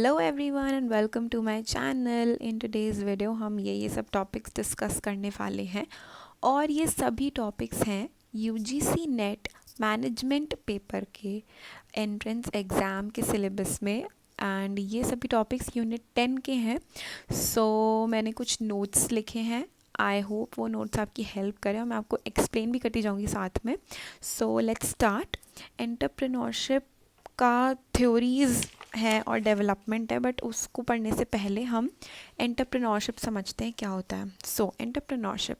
Hello everyone and welcome to my channel. In today's video हम ये सब topics discuss करने वाले हैं और ये सभी टॉपिक्स हैं यूजीसी नेट मैनेजमेंट पेपर के एंट्रेंस एग्ज़ाम के सिलेबस में एंड ये सभी टॉपिक्स यूनिट 10 के हैं। मैंने कुछ नोट्स लिखे हैं। आई होप वो नोट्स आपकी हेल्प करें और मैं आपको एक्सप्लेन भी करती जाऊँगी साथ में। Let's start. एंटरप्रेन्योरशिप का थ्योरीज़ है और डेवलपमेंट है, बट उसको पढ़ने से पहले हम एंटरप्रेन्योरशिप समझते हैं क्या होता है। Entrepreneurship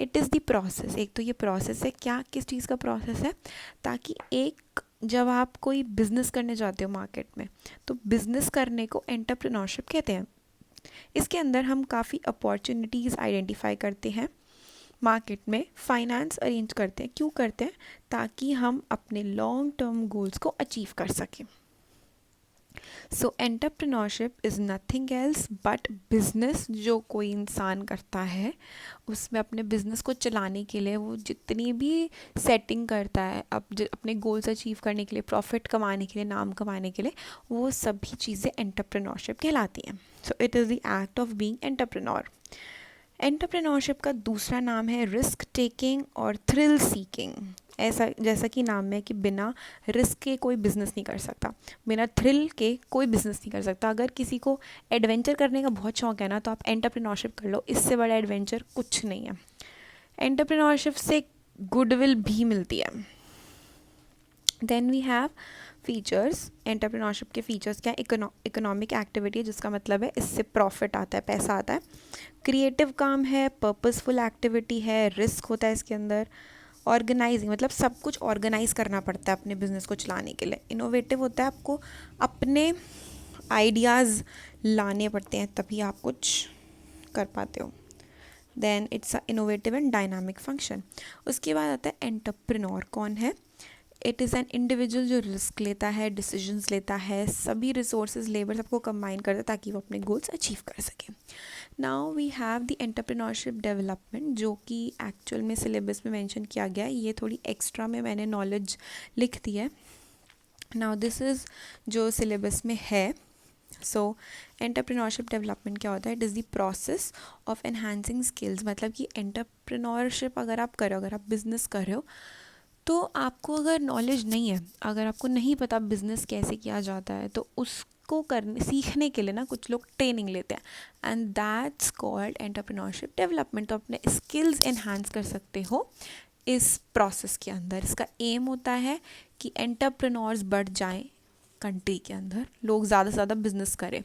it is the process. एक तो ये प्रोसेस है, क्या किस चीज़ का प्रोसेस है, ताकि एक जब आप कोई बिज़नेस करने जाते हो मार्केट में, तो बिज़नेस करने को एंटरप्रेन्योरशिप कहते हैं। इसके अंदर हम काफ़ी अपॉर्चुनिटीज़ आइडेंटिफाई करते हैं, मार्केट में फाइनेंस अरेंज करते हैं। क्यों करते हैं? ताकि हम अपने लॉन्ग टर्म गोल्स को अचीव कर सकें। Entrepreneurship is nothing else but business जो कोई इंसान करता है, उसमें अपने बिजनेस को चलाने के लिए वो जितनी भी सेटिंग करता है अपने गोल्स अचीव करने के लिए, प्रॉफिट कमाने के लिए, नाम कमाने के लिए, वो सभी चीज़ें एंटरप्रेन्योरशिप कहलाती हैं। It is the act of being entrepreneur. Entrepreneurship का दूसरा नाम है रिस्क टेकिंग और थ्रिल सीकिंग। ऐसा जैसा कि नाम में कि बिना रिस्क के कोई बिज़नेस नहीं कर सकता, बिना थ्रिल के कोई बिज़नेस नहीं कर सकता। अगर किसी को एडवेंचर करने का बहुत शौक है ना, तो आप एंटरप्रेन्योरशिप कर लो, इससे बड़ा एडवेंचर कुछ नहीं है। एंटरप्रेन्योरशिप से गुडविल भी मिलती है। Then we have features. Entrepreneurship के फीचर्स क्या? इकोनॉमिक एक्टिविटी, जिसका मतलब है इससे प्रॉफिट आता है, पैसा आता है। क्रिएटिव काम है, पर्पसफुल एक्टिविटी है, रिस्क होता है इसके अंदर। ऑर्गेनाइजिंग मतलब सब कुछ ऑर्गेनाइज करना पड़ता है अपने बिजनेस को चलाने के लिए। इनोवेटिव होता है, आपको अपने आइडियाज़ लाने पड़ते हैं तभी आप कुछ कर पाते हो। Then it's a innovative and dynamic function. उसके बाद आता है एंटरप्रेन्योर। कौन है? इट इज़ एन इंडिविजुअल जो रिस्क लेता है, डिसीजंस लेता है, सभी रिसोर्सेज लेबर सबको कंबाइन करता है ताकि वो अपने गोल्स अचीव कर सके। Now we have the entrepreneurship development, जो कि एक्चुअल में सिलेबस में मेंशन किया गया है। ये थोड़ी एक्स्ट्रा में मैंने नॉलेज लिख दी है। नाउ दिस इज़ जो सिलेबस में है। एंटरप्रेन्योरशिप डेवलपमेंट क्या होता है? It is the process of enhancing skills. मतलब कि एंटरप्रेन्योरशिप अगर आप कर रहे हो, अगर आप बिज़नेस कर रहे हो, तो आपको अगर नॉलेज नहीं है, अगर आपको नहीं पता बिज़नेस कैसे किया जाता है, तो उसको करने सीखने के लिए ना कुछ लोग ट्रेनिंग लेते हैं and that's called entrepreneurship development. तो अपने स्किल्स एनहांस कर सकते हो इस प्रोसेस के अंदर। इसका एम होता है कि एंटरप्रेन्योर्स बढ़ जाएं कंट्री के अंदर, लोग ज़्यादा से ज़्यादा बिजनेस करें,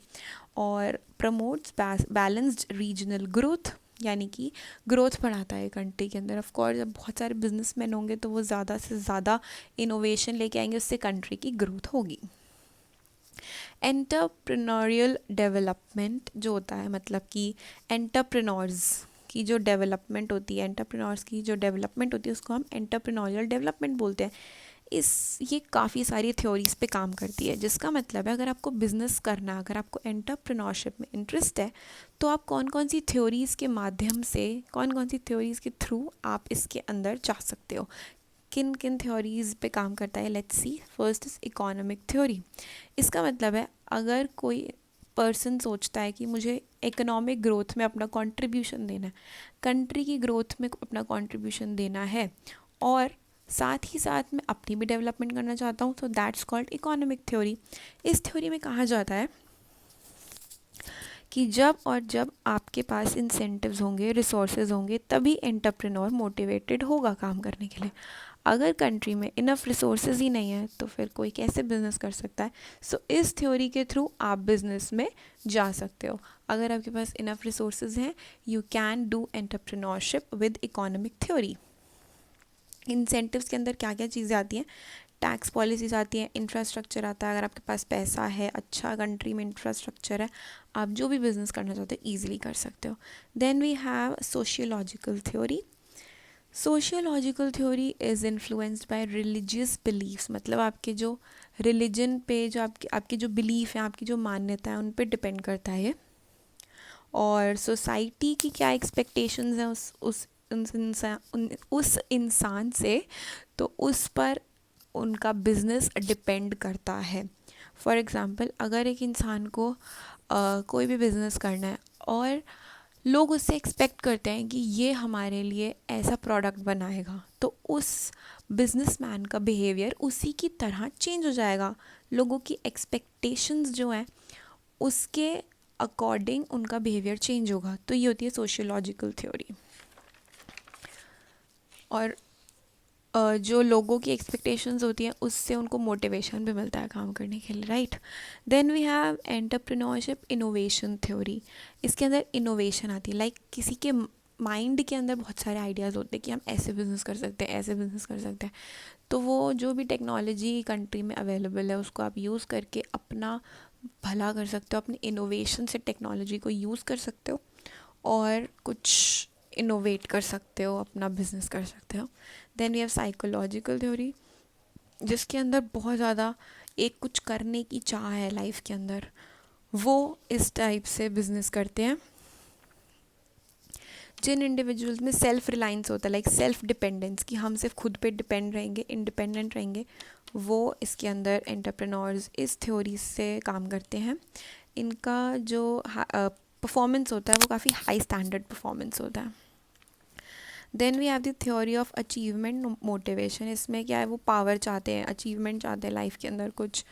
और प्रमोट्स बैलेंस्ड रीजनल ग्रोथ, यानी कि ग्रोथ बढ़ाता है कंट्री के अंदर। ऑफ कोर्स जब बहुत सारे बिजनेसमैन होंगे तो वो ज़्यादा से ज़्यादा इनोवेशन लेके आएंगे, उससे कंट्री की ग्रोथ होगी। एंटरप्रेन्योरियल डेवलपमेंट जो होता है, मतलब कि एंटरप्रेन्योर्स की जो डेवलपमेंट होती है, एंटरप्रेन्योर्स की जो डेवलपमेंट होती है, उसको हम एंटरप्रेन्योरियल डेवलपमेंट बोलते हैं। ये काफ़ी सारी थ्योरीज पे काम करती है, जिसका मतलब है अगर आपको बिज़नेस करना, अगर आपको एंटरप्रेन्योरशिप में इंटरेस्ट है, तो आप कौन कौन सी थ्योरीज़ के माध्यम से, कौन कौन सी थ्योरीज़ के थ्रू आप इसके अंदर जा सकते हो। किन किन थ्योरीज़ पे काम करता है? Let's see. First is economic theory. इसका मतलब है अगर कोई पर्सन सोचता है कि मुझे इकोनॉमिक ग्रोथ में अपना कंट्रीब्यूशन देना है, कंट्री की ग्रोथ में अपना कंट्रीब्यूशन देना है, और साथ ही साथ मैं अपनी भी डेवलपमेंट करना चाहता हूँ, तो दैट्स कॉल्ड इकोनॉमिक थ्योरी। इस थ्योरी में कहा जाता है कि जब आपके पास इंसेंटिव्स होंगे, रिसोर्सेज होंगे, तभी एंटरप्रेन्योर मोटिवेटेड होगा काम करने के लिए। अगर कंट्री में इनफ रिसोर्सेज ही नहीं है, तो फिर कोई कैसे बिजनेस कर सकता है? इस थ्योरी के थ्रू आप बिजनेस में जा सकते हो। अगर आपके पास इनफ रिसोर्सेज हैं, you can do entrepreneurship with economic theory. Incentives के अंदर क्या क्या चीज़ें आती हैं? टैक्स पॉलिसीज़ आती हैं, इंफ्रास्ट्रक्चर आता है। अगर आपके पास पैसा है, अच्छा कंट्री में इंफ्रास्ट्रक्चर है, आप जो भी बिज़नेस करना चाहते हो ईजिली कर सकते हो। Then we have sociological theory. Sociological theory is influenced by religious beliefs. मतलब आपके जो रिलीजन पे, जो आपके जो बिलीफ हैं, आपकी जो मान्यता है, उन पे डिपेंड करता है ये। और सोसाइटी की क्या एक्सपेक्टेशंस हैं उस इंसान से, तो उस पर उनका बिजनेस डिपेंड करता है। फॉर एग्ज़ाम्पल अगर एक इंसान को कोई भी बिज़नेस करना है और लोग उससे एक्सपेक्ट करते हैं कि ये हमारे लिए ऐसा प्रोडक्ट बनाएगा, तो उस बिजनेसमैन का बिहेवियर उसी की तरह चेंज हो जाएगा। लोगों की एक्सपेक्टेशंस जो हैं उसके अकॉर्डिंग उनका बिहेवियर चेंज होगा। तो ये होती है सोशियोलॉजिकल थ्योरी। और जो लोगों की एक्सपेक्टेशंस होती हैं उससे उनको मोटिवेशन भी मिलता है काम करने के लिए, right. Then we have entrepreneurship innovation theory. इसके अंदर इनोवेशन आती है, लाइक किसी के माइंड के अंदर बहुत सारे आइडियाज़ होते हैं कि हम ऐसे बिज़नेस कर सकते हैं, ऐसे बिज़नेस कर सकते हैं। तो वो जो भी टेक्नोलॉजी कंट्री में अवेलेबल है उसको आप यूज़ करके अपना भला कर सकते हो, अपने इनोवेशन से टेक्नोलॉजी को यूज़ कर सकते हो और कुछ इनोवेट कर सकते हो, अपना बिजनेस कर सकते हो। Then we have psychological theory, जिसके अंदर बहुत ज़्यादा एक कुछ करने की चाह है लाइफ के अंदर, वो इस टाइप से बिजनेस करते हैं। जिन इंडिविजुअल्स में सेल्फ रिलायंस होता है, लाइक सेल्फ डिपेंडेंस, कि हम सिर्फ खुद पे डिपेंड रहेंगे, इंडिपेंडेंट रहेंगे, वो इसके अंदर एंटरप्रेन्योर्स इस थ्योरी से काम करते हैं। इनका जो परफॉर्मेंस होता है वो काफ़ी हाई स्टैंडर्ड परफॉर्मेंस होता है। Then we have the theory of achievement motivation. इसमें क्या है, वो पावर चाहते हैं, अचीवमेंट चाहते हैं लाइफ के अंदर कुछ,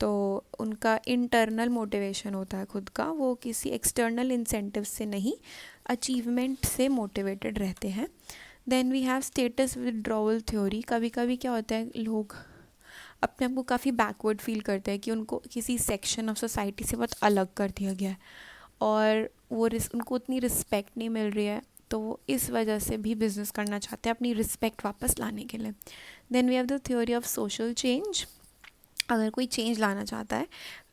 तो उनका इंटरनल मोटिवेशन होता है खुद का, वो किसी एक्सटर्नल इंसेंटिव से नहीं, अचीवमेंट से मोटिवेटेड रहते हैं। Then we have status withdrawal theory. कभी कभी क्या होता है, लोग अपने आप को काफ़ी बैकवर्ड फील करते हैं कि उनको किसी सेक्शन ऑफ सोसाइटी से बहुत अलग कर दिया गया है और वो उनको उतनी रिस्पेक्ट नहीं मिल रही है, तो वो इस वजह से भी बिज़नेस करना चाहते हैं अपनी रिस्पेक्ट वापस लाने के लिए। Then we have the theory of social change. अगर कोई चेंज लाना चाहता है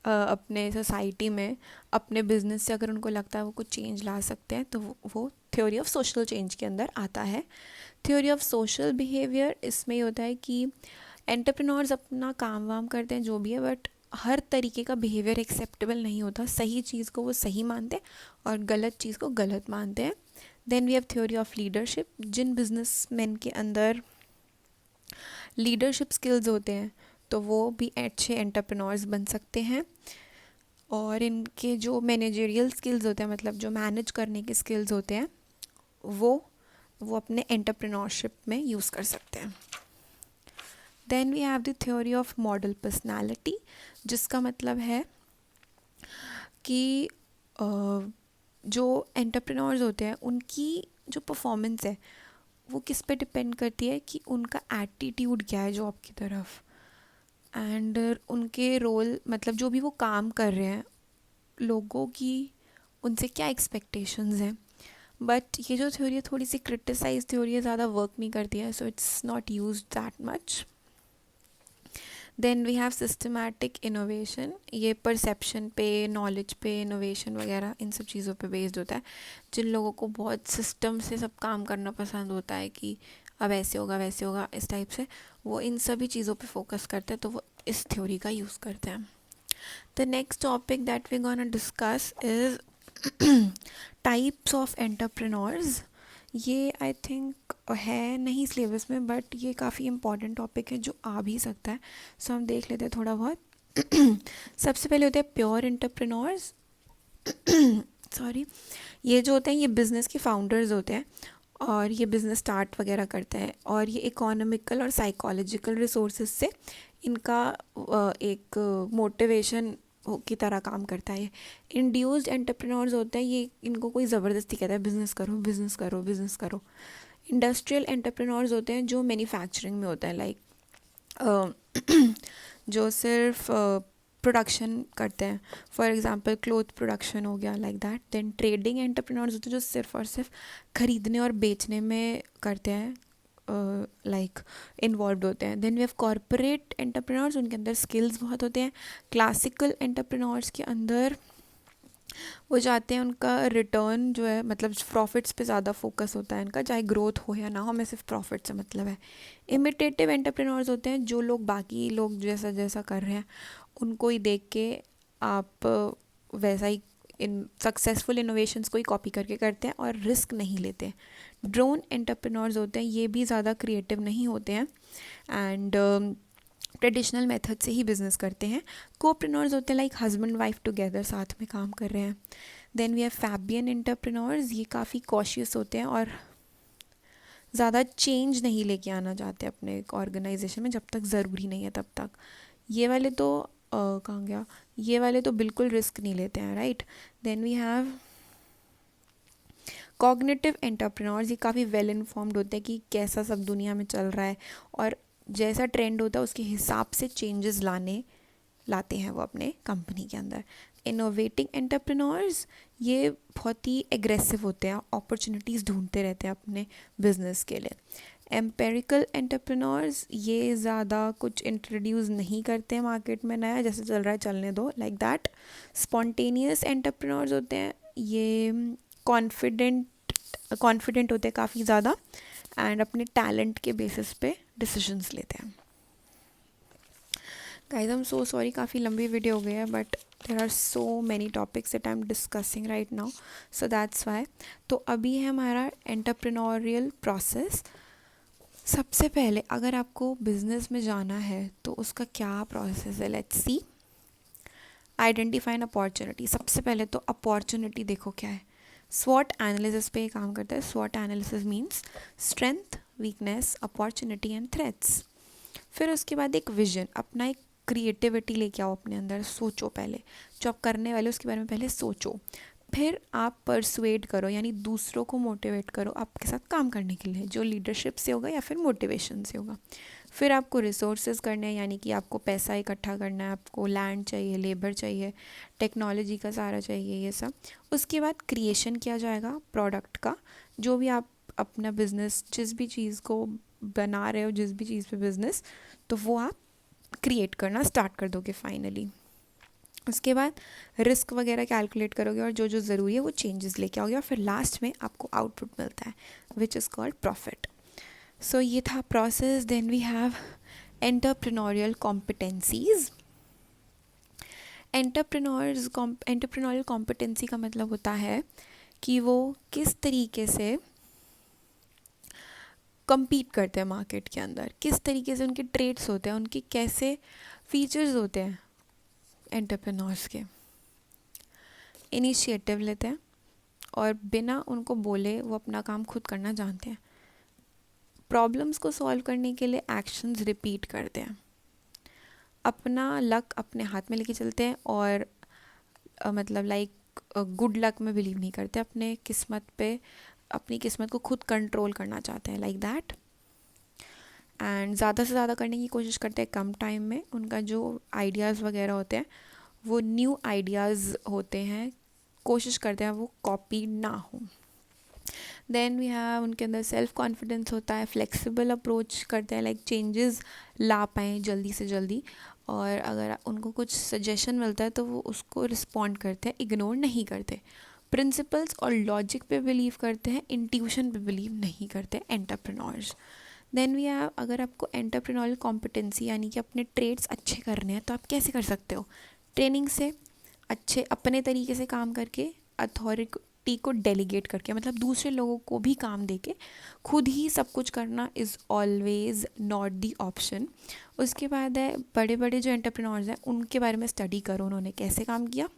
अपने सोसाइटी में, अपने बिजनेस से अगर उनको लगता है वो कुछ चेंज ला सकते हैं, तो वो थ्योरी ऑफ सोशल चेंज के अंदर आता है। थ्योरी ऑफ सोशल बिहेवियर, इसमें ये होता है कि एंटरप्रेन्योर्स अपना काम वाम करते हैं जो भी है, बट हर तरीके का बिहेवियर एक्सेप्टेबल नहीं होता। सही चीज़ को वो सही मानते हैं और गलत चीज़ को गलत मानते हैं। Then we have theory of leadership. जिन बिजनेसमैन के अंदर लीडरशिप स्किल्स होते हैं तो वो भी अच्छे एंटरप्रेन्योर्स बन सकते हैं, और इनके जो मैनेजरियल स्किल्स होते हैं, मतलब जो मैनेज करने के स्किल्स होते हैं, वो अपने एंटरप्रेन्योरशिप में यूज़ कर सकते हैं। Then we have the theory of model personality, जिसका मतलब है कि जो एंटरप्रेन्योर्स होते हैं उनकी जो परफॉर्मेंस है वो किस पे डिपेंड करती है कि उनका एटीट्यूड क्या है जॉब की तरफ, एंड उनके रोल, मतलब जो भी वो काम कर रहे हैं, लोगों की उनसे क्या एक्सपेक्टेशंस हैं। बट ये जो थ्योरी है थोड़ी सी क्रिटिसाइज थ्योरी है, ज़्यादा वर्क नहीं करती है, so it's not used that much. Then we have systematic innovation. ये परसेप्शन पे, नॉलेज पे, इनोवेशन वगैरह इन सब चीज़ों पे बेस्ड होता है। जिन लोगों को बहुत सिस्टम से सब काम करना पसंद होता है कि अब ऐसे होगा वैसे होगा इस टाइप से, वो इन सभी चीज़ों पे फोकस करते हैं, तो वो इस थ्योरी का यूज़ करते हैं। The next topic that we gonna discuss is types of entrepreneurs. ये आई थिंक है नहीं सिलेबस में, बट ये काफ़ी इंपॉर्टेंट टॉपिक है जो आ भी सकता है, सो हम देख लेते हैं थोड़ा बहुत। सबसे पहले होते हैं प्योर एंटरप्रेन्योर्स। सॉरी, ये जो होते हैं ये बिज़नेस के फाउंडर्स होते हैं और ये बिज़नेस स्टार्ट वगैरह करते हैं, और ये इकोनॉमिकल और साइकोलॉजिकल रिसोर्सेज से इनका एक मोटिवेशन की तरह काम करता है। इंड्यूस्ड एंटरप्रेन्योर्स होते हैं, ये इनको कोई ज़बरदस्ती कहता है बिज़नेस करो बिज़नेस करो बिज़नेस करो। इंडस्ट्रियल एंटरप्रेन्योर्स होते हैं जो मैन्युफैक्चरिंग में होता है, लाइक जो सिर्फ प्रोडक्शन करते हैं, फॉर एग्जांपल क्लोथ प्रोडक्शन हो गया, like that. Then trading entrepreneurs होते हैं जो सिर्फ और सिर्फ खरीदने और बेचने में करते हैं, लाइक इन्वॉल्व होते हैं। Then we have corporate entrepreneurs, उनके अंदर स्किल्स बहुत होते हैं। क्लासिकल एंटरप्रेन्योर्स के अंदर वो चाहते हैं उनका रिटर्न जो है, मतलब प्रॉफिट्स पे ज़्यादा फोकस होता है इनका, चाहे ग्रोथ हो या ना हो, हमें सिर्फ प्रॉफिट से मतलब है। इमिटेटिव एंटरप्रेन्योर्स होते हैं जो लोग बाकी लोग जैसा जैसा कर रहे हैं उनको ही देख के आप वैसा ही इन सक्सेसफुल इनोवेशंस को ही कॉपी करके करते हैं और रिस्क नहीं लेते। ड्रोन एंटरप्रेन्योर्स होते हैं, ये भी ज़्यादा क्रिएटिव नहीं होते हैं, एंड ट्रेडिशनल मेथड से ही बिजनेस करते हैं। कोप्रेन्योर्स होते हैं लाइक हस्बैंड वाइफ टुगेदर साथ में काम कर रहे हैं। Then we have Fabian entrepreneurs, ये काफ़ी कॉशियस होते हैं और ज़्यादा चेंज नहीं लेके आना चाहते अपने ऑर्गेनाइजेशन में, जब तक ज़रूरी नहीं है तब तक। ये वाले तो कहाँ गया, ये वाले तो बिल्कुल रिस्क नहीं लेते हैं, right. Then we have cognitive entrepreneurs, ये काफ़ी वेल इन्फॉर्म्ड होते हैं कि कैसा सब दुनिया में चल रहा है और जैसा ट्रेंड होता है उसके हिसाब से चेंजेस लाते हैं वो अपने कंपनी के अंदर। इनोवेटिंग एंटरप्रेन्योर्स, ये बहुत ही एग्रेसिव होते हैं, अपॉर्चुनिटीज़ ढूंढते रहते हैं अपने बिजनेस के लिए। एम्पेरिकल एंटरप्रेन्योर्स, ये ज़्यादा कुछ इंट्रोड्यूस नहीं करते हैं मार्केट में नया, जैसे चल रहा है चलने दो, लाइक दैट। स्पॉन्टेनियस एंटरप्रेन्योर्स होते हैं, ये कॉन्फिडेंट होते हैं काफ़ी ज़्यादा एंड अपने टैलेंट के बेसिस पे डिसीजंस लेते हैं। Guys I am so sorry, काफ़ी लंबी वीडियो हो गई है, but there are so many topics that I am discussing right now, so that's why. तो अभी है हमारा एंटरप्रेन्योरियल प्रोसेस। सबसे पहले अगर आपको बिजनेस में जाना है तो उसका क्या प्रोसेस है, let's see. Identify an opportunity, सबसे पहले तो अपॉर्चुनिटी देखो क्या है। स्वॉट एनालिसिस पे काम करता है। स्वॉट analysis means strength, weakness, opportunity and threats. फिर उसके बाद एक विजन, अपना एक क्रिएटिविटी लेके आओ अपने अंदर, सोचो पहले जो आप करने वाले उसके बारे में पहले सोचो। फिर आप परसुएड करो, यानी दूसरों को मोटिवेट करो आपके साथ काम करने के लिए, जो लीडरशिप से होगा या फिर मोटिवेशन से होगा। फिर आपको रिसोर्सेज करने हैं, यानी कि आपको पैसा इकट्ठा करना है, आपको लैंड चाहिए, लेबर चाहिए, टेक्नोलॉजी का सहारा चाहिए, ये सब। उसके बाद क्रिएशन किया जाएगा प्रोडक्ट का, जो भी आप अपना बिजनेस, जिस भी चीज़ को बना रहे हो, जिस भी चीज़ पे बिजनेस, तो वो आप क्रिएट करना स्टार्ट कर दोगे फाइनली। उसके बाद रिस्क वगैरह कैलकुलेट करोगे और जो जो ज़रूरी है वो चेंजेस लेके आओगे और फिर लास्ट में आपको आउटपुट मिलता है which is called profit. So ये था process. Then we have entrepreneurial competencies. Entrepreneurial competency का मतलब होता है कि वो किस तरीके से compete करते हैं मार्केट के अंदर, किस तरीके से उनके ट्रेड्स होते हैं, उनके कैसे फीचर्स होते हैं। एंटरप्रेन्योर्स के इनिशिएटिव लेते हैं और बिना उनको बोले वो अपना काम खुद करना जानते हैं। प्रॉब्लम्स को सॉल्व करने के लिए एक्शंस रिपीट करते हैं, अपना लक अपने हाथ में लेके चलते हैं और मतलब लाइक गुड लक में बिलीव नहीं करते, अपने किस्मत पे, अपनी किस्मत को खुद कंट्रोल करना चाहते हैं, लाइक दैट। एंड ज़्यादा से ज़्यादा करने की कोशिश करते हैं कम टाइम में। उनका जो आइडियाज़ वगैरह होते हैं वो न्यू आइडियाज़ होते हैं, कोशिश करते हैं वो कॉपी ना हो। देन वी हैव उनके अंदर सेल्फ कॉन्फिडेंस होता है, फ्लेक्सिबल अप्रोच करते हैं, लाइक चेंजेस ला पाएँ जल्दी से जल्दी, और अगर उनको कुछ सजेशन मिलता है तो वो उसको रिस्पॉन्ड करते हैं, इग्नोर नहीं करते। प्रिंसिपल्स और लॉजिक पे बिलीव करते हैं, इंट्यूशन पे बिलीव नहीं करते एंटरप्रेन्योर्स। देन वी हैव, अगर आपको एंटरप्रेन्योरियल कॉम्पिटेंसी यानी कि अपने ट्रेड्स अच्छे करने हैं तो आप कैसे कर सकते हो, ट्रेनिंग से, अच्छे अपने तरीके से काम करके, अथॉरिटी को डेलीगेट करके, मतलब दूसरे लोगों को भी काम देके, खुद ही सब कुछ करना is always not the option. उसके बाद है बड़े बड़े जो एंटरप्रेन्योर्स हैं उनके बारे में स्टडी करो, उन्होंने कैसे काम किया।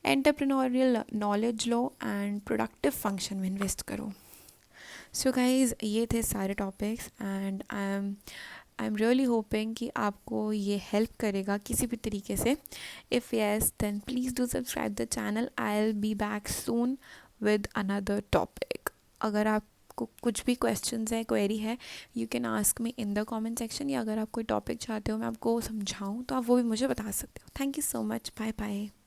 एंटरप्रेन्योरियल नॉलेज लो एंड प्रोडक्टिव फंक्शन में इन्वेस्ट करो। सो गाइज ये थे सारे topics and I am really hoping कि आपको ये हेल्प करेगा किसी भी तरीके से। If yes then please do subscribe the channel. I will be back soon with another topic. अगर आपको कुछ भी क्वेश्चंस है, क्वेरी है, you can ask me in the comment section, या अगर आप कोई टॉपिक चाहते हो मैं आपको समझाऊँ तो आप वो भी मुझे बता सकते हो। Thank you so much, bye bye.